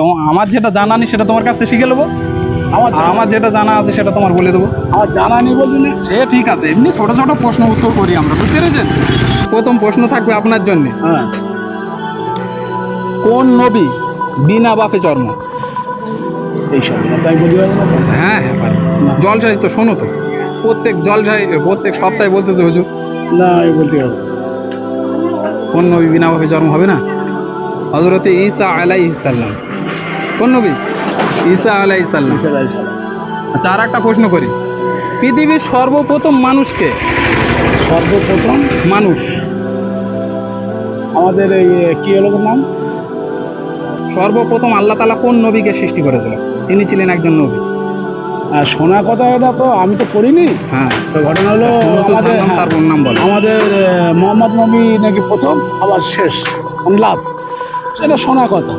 তো আমার যেটা জানা নেই সেটা তোমার কাছ থেকে শিখে নেবো, আর আমার যেটা জানা আছে সেটা তোমার বলে দেবো। আমার জানা নেই বলছি না। সে ঠিক আছে, এমনি ছোট ছোট প্রশ্ন উত্তর করি আমরা, বুঝতে পেরেছেন? প্রথম প্রশ্ন থাকবে আপনার জন্য, হ্যাঁ, কোন নবী বিনা বাপে জন্ম? এইসব তাই বলি হবে না তো? হ্যাঁ হ্যাঁ পারি। জলসাই তো শোনো তো, প্রত্যেক জলসাই প্রত্যেক সপ্তাহে বলতেছে হুজুর। না, এই বলতে হবে। কোন নবী বিনা বাপে জন্ম হবে না? হযরতে ঈসা আলাইহিস সালাম। কোন নবী? ঈসা আলাইহিস সালাম। আচ্ছা, আর একটা প্রশ্ন করি, পৃথিবীর সর্বপ্রথম মানুষকে, সর্বপ্রথম মানুষ আমাদের এই কি হলো ওর নাম? সর্বপ্রথম আল্লাহ তাআলা কোন নবীকে সৃষ্টি করেছিল? তিনি ছিলেন একজন নবী। শোনা কথা, এটা তো আমি তো পড়িনি। হ্যাঁ, তো ঘটনা হলো রাসূল আমাদের, সাল্লাম, তার বোন নাম বলো। আমাদের মোহাম্মদ নবী নাকি প্রথম, আবার শেষ, লাস্ট, সেটা শোনা কথা।